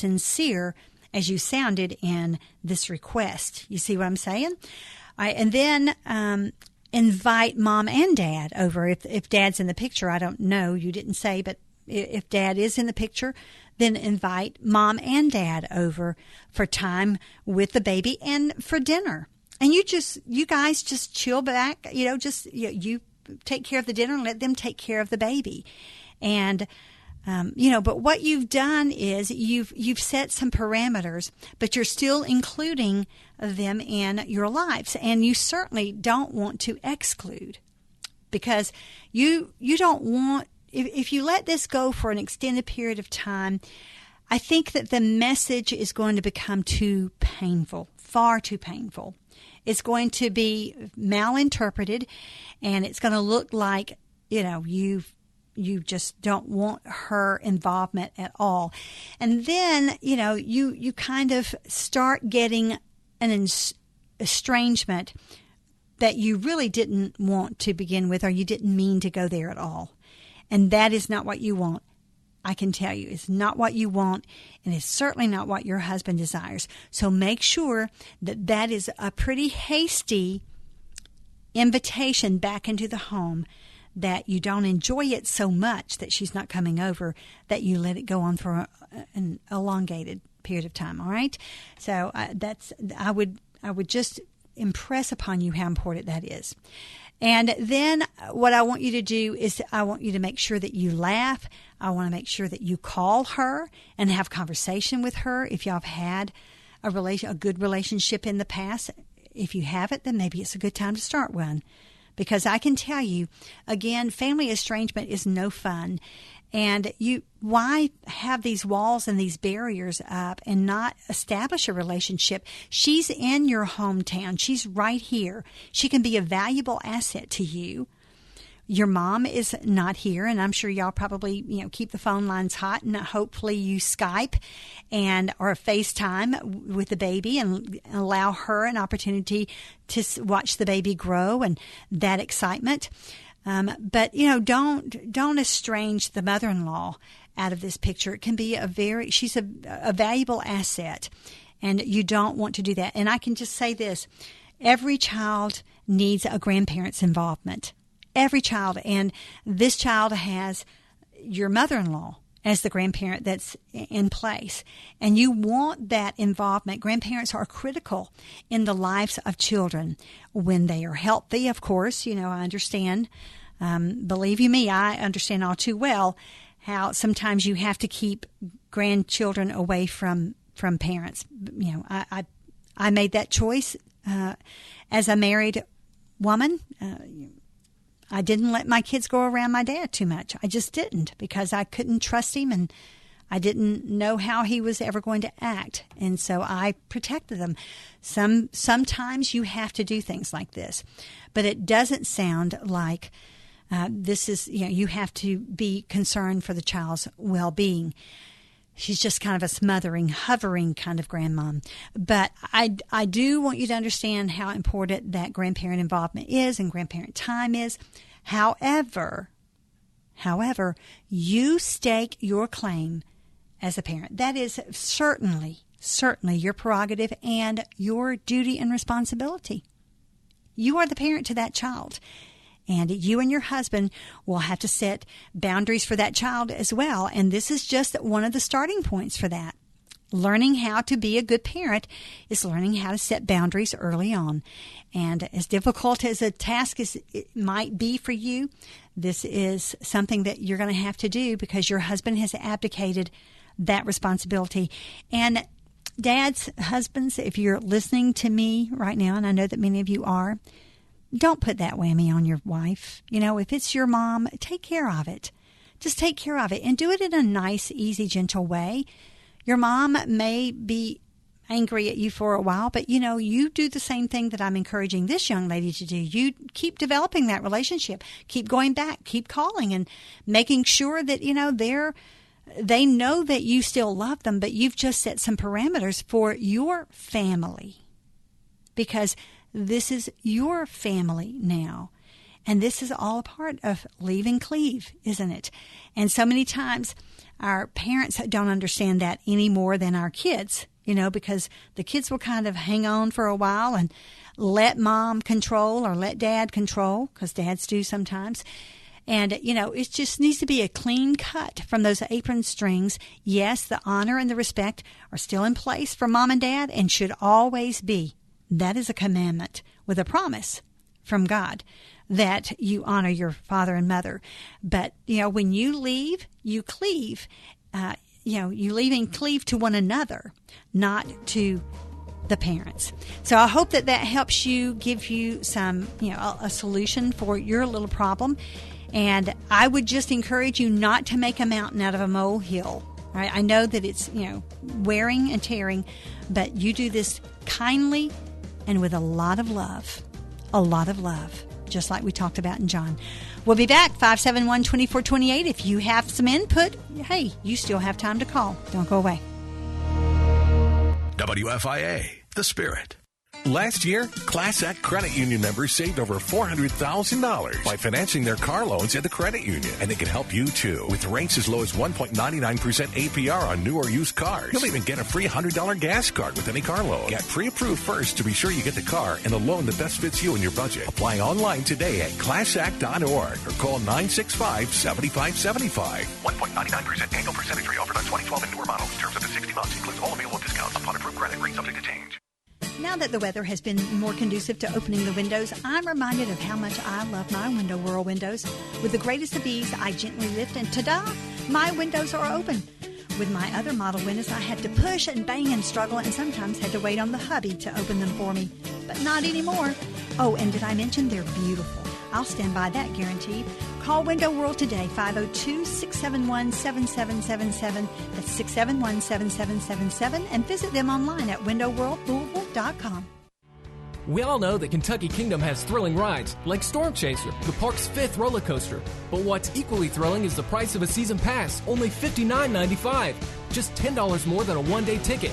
sincere as you sounded in this request. You see what I'm saying? All right, and then invite mom and dad over. If dad's in the picture, I don't know, you didn't say, but if dad is in the picture, then invite mom and dad over for time with the baby and for dinner. And you guys just chill back, you take care of the dinner and let them take care of the baby. And, but what you've done is you've set some parameters, but you're still including them in your lives. And you certainly don't want to exclude, because you don't want, if you let this go for an extended period of time, I think that the message is going to become too painful, far too painful. It's going to be malinterpreted, and it's going to look like, you just don't want her involvement at all. And then, you kind of start getting an estrangement that you really didn't want to begin with, or you didn't mean to go there at all. And that is not what you want. I can tell you, it's not what you want, and it's certainly not what your husband desires. So make sure that that is a pretty hasty invitation back into the home, that you don't enjoy it so much that she's not coming over, that you let it go on for an elongated period of time. All right. So I would just impress upon you how important that is. And then what I want you to do is I want you to make sure that you laugh. I want to make sure that you call her and have conversation with her. If y'all have had a good relationship in the past, if you haven't, then maybe it's a good time to start one. Because I can tell you, again, family estrangement is no fun. And why have these walls and these barriers up and not establish a relationship? She's in your hometown. She's right here. She can be a valuable asset to you. Your mom is not here, and I'm sure y'all probably, keep the phone lines hot, and hopefully you Skype or FaceTime with the baby and allow her an opportunity to watch the baby grow and that excitement. But don't estrange the mother-in-law out of this picture. It can be she's a valuable asset, and you don't want to do that. And I can just say this, every child needs a grandparent's involvement. Every child. And this child has your mother-in-law as the grandparent that's in place. And you want that involvement. Grandparents are critical in the lives of children when they are healthy, of course. I understand. Believe you me, I understand all too well how sometimes you have to keep grandchildren away from parents. I made that choice as a married woman. I didn't let my kids go around my dad too much. I just didn't, because I couldn't trust him, and I didn't know how he was ever going to act. And so I protected them. Sometimes you have to do things like this, but it doesn't sound like this is, you have to be concerned for the child's well-being. She's just kind of a smothering, hovering kind of grandmom. But I do want you to understand how important that grandparent involvement is and grandparent time is. However, you stake your claim as a parent. That is certainly your prerogative and your duty and responsibility. You are the parent to that child. And you and your husband will have to set boundaries for that child as well. And this is just one of the starting points for that. Learning how to be a good parent is learning how to set boundaries early on. And as difficult as a task as it might be for you, this is something that you're going to have to do because your husband has abdicated that responsibility. And dads, husbands, if you're listening to me right now, and I know that many of you are, don't put that whammy on your wife. If it's your mom, take care of it. Just take care of it and do it in a nice, easy, gentle way. Your mom may be angry at you for a while, but you do the same thing that I'm encouraging this young lady to do. You keep developing that relationship, keep going back, keep calling and making sure that, they know that you still love them, but you've just set some parameters for your family, because this is your family now. And this is all a part of leave and cleave, isn't it? And so many times our parents don't understand that any more than our kids, because the kids will kind of hang on for a while and let mom control or let dad control, because dads do sometimes. And, it just needs to be a clean cut from those apron strings. Yes, the honor and the respect are still in place for mom and dad and should always be. That is a commandment with a promise from God that you honor your father and mother. But, when you leave, you cleave. You leave and cleave to one another, not to the parents. So I hope that helps you, give you some, a solution for your little problem. And I would just encourage you not to make a mountain out of a molehill. Right? I know that it's, wearing and tearing, but you do this kindly and with a lot of love, just like we talked about in John. We'll be back, 571-2428. If you have some input, hey, you still have time to call. Don't go away. WFIA, The Spirit. Last year, Class Act Credit Union members saved over $400,000 by financing their car loans at the credit union. And it can help you, too, with rates as low as 1.99% APR on new or used cars. You'll even get a free $100 gas card with any car loan. Get pre-approved first to be sure you get the car and the loan that best fits you and your budget. Apply online today at classact.org or call 965-7575. 1.99% annual percentage rate offered on 2012 and newer models. Terms up to 60 months. Includes all available discounts upon approved credit. Rate subject to change. Now that the weather has been more conducive to opening the windows, I'm reminded of how much I love my Window World windows. With the greatest of ease, I gently lift and ta-da, my windows are open. With my other model windows, I had to push and bang and struggle and sometimes had to wait on the hubby to open them for me. But not anymore. Oh, and did I mention they're beautiful? I'll stand by that guaranteed. Call Window World today, 502-671-7777. That's 671-7777. And visit them online at windowworldlouisville.com. We all know that Kentucky Kingdom has thrilling rides, like Storm Chaser, the park's 5th roller coaster. But what's equally thrilling is the price of a season pass, only $59.95. Just $10 more than a one-day ticket.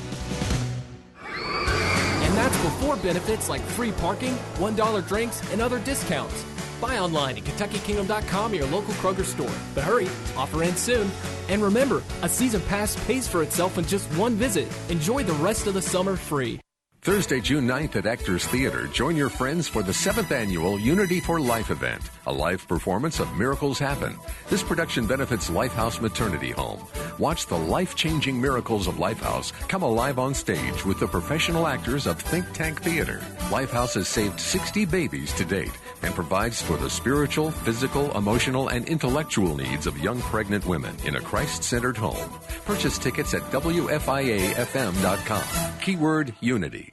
And that's before benefits like free parking, $1 drinks, and other discounts. Buy online at KentuckyKingdom.com or your local Kroger store. But hurry, offer ends soon. And remember, a season pass pays for itself in just one visit. Enjoy the rest of the summer free. Thursday, June 9th at Actors Theater, join your friends for the 7th annual Unity for Life event, a live performance of Miracles Happen. This production benefits Lifehouse Maternity Home. Watch the life-changing miracles of Lifehouse come alive on stage with the professional actors of Think Tank Theater. Lifehouse has saved 60 babies to date and provides for the spiritual, physical, emotional, and intellectual needs of young pregnant women in a Christ-centered home. Purchase tickets at WFIAFM.com. Keyword Unity.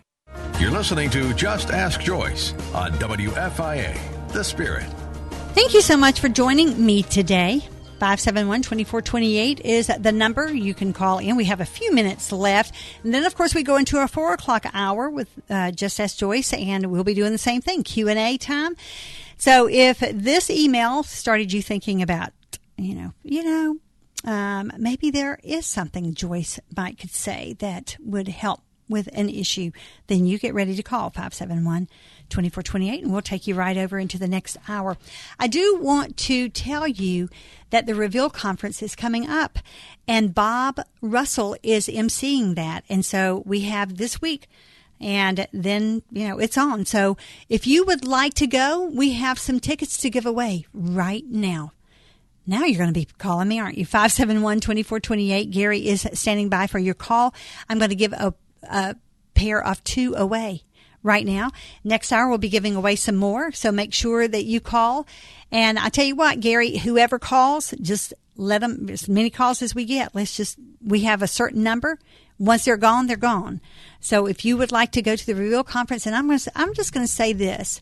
You're listening to Just Ask Joyce on WFIA, The Spirit. Thank you so much for joining me today. 571-2428 is the number you can call in. We have a few minutes left. And then, of course, we go into our 4 o'clock hour with Just Ask Joyce, and we'll be doing the same thing, Q&A time. So if this email started you thinking about, maybe there is something Joyce might could say that would help with an issue, then you get ready to call 571-2428, and we'll take you right over into the next hour. I do want to tell you that the Reveal Conference is coming up, and Bob Russell is emceeing that. And so we have this week, and then, it's on. So if you would like to go, we have some tickets to give away right now. Now you're going to be calling me, aren't you? 571-2428. Gary is standing by for your call. I'm going to give a pair of 2 away right now. Next hour, we'll be giving away some more, so make sure that you call. And I tell you what, Gary, whoever calls, just let them, as many calls as we get. We have a certain number. Once they're gone, they're gone. So if you would like to go to the Reveal Conference, and I'm just going to say this.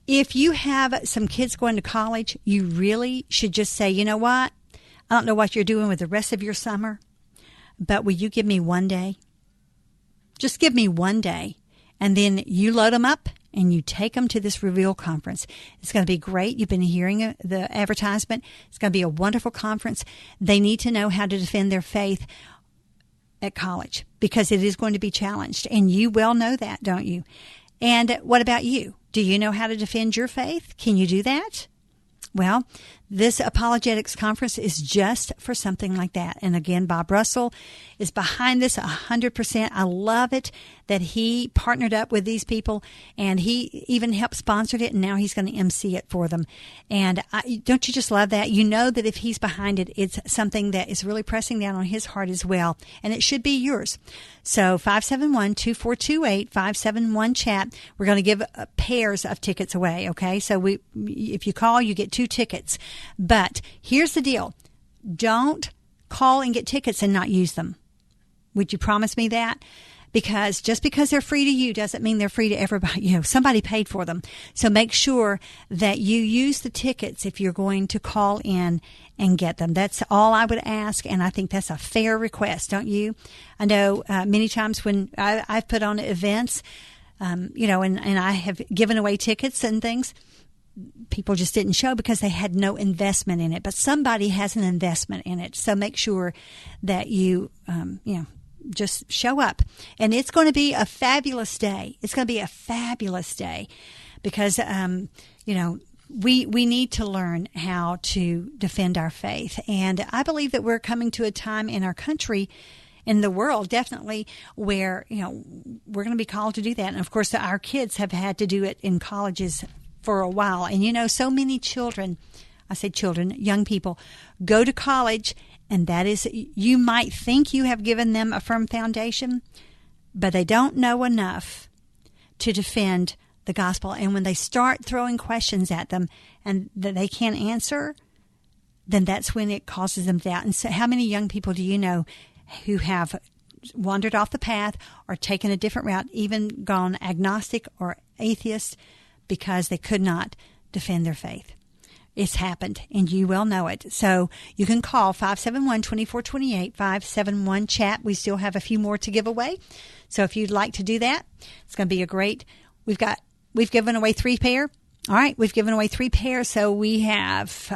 If you have some kids going to college, you really should just say, you know what? I don't know what you're doing with the rest of your summer, but will you give me one day? Just give me one day. And then you load them up and you take them to this Reveal Conference. It's going to be great. You've been hearing the advertisement. It's going to be a wonderful conference. They need to know how to defend their faith at college because it is going to be challenged. And you well know that, don't you? And what about you? Do you know how to defend your faith? Can you do that? Well, This apologetics conference is just for something like that. And again, Bob Russell is behind this 100%. I love it that he partnered up with these people, and he even helped sponsor it, and now he's going to MC it for them. And don't you just love that? You know that if he's behind it, it's something that is really pressing down on his heart as well, and it should be yours. So 571-2428, 571-CHAT. We're going to give pairs of tickets away, okay? So if you call, you get 2 tickets. But here's the deal. Don't call and get tickets and not use them. Would you promise me that? Because just because they're free to you doesn't mean they're free to everybody. You know, somebody paid for them. So make sure that you use the tickets if you're going to call in and get them. That's all I would ask, and I think that's a fair request, don't you? I know many times when I've put on events, and I have given away tickets and things, people just didn't show because they had no investment in it. But somebody has an investment in it. So make sure that you, just show up. And it's going to be a fabulous day. It's going to be a fabulous day because, we need to learn how to defend our faith. And I believe that we're coming to a time in our country, in the world, definitely, where, we're going to be called to do that. And of course, our kids have had to do it in colleges for a while. And so many children, I say children, young people, go to college, and that is, you might think you have given them a firm foundation, but they don't know enough to defend the gospel. And when they start throwing questions at them and that they can't answer, then that's when it causes them doubt. And so how many young people do you know who have wandered off the path or taken a different route, even gone agnostic or atheist, because they could not defend their faith? It's happened, and you well know it. So you can call 571-2428, 571-CHAT. We still have a few more to give away. So if you'd like to do that, it's going to be a great, we've given away 3 pair. All right, we've given away 3 pairs. So we have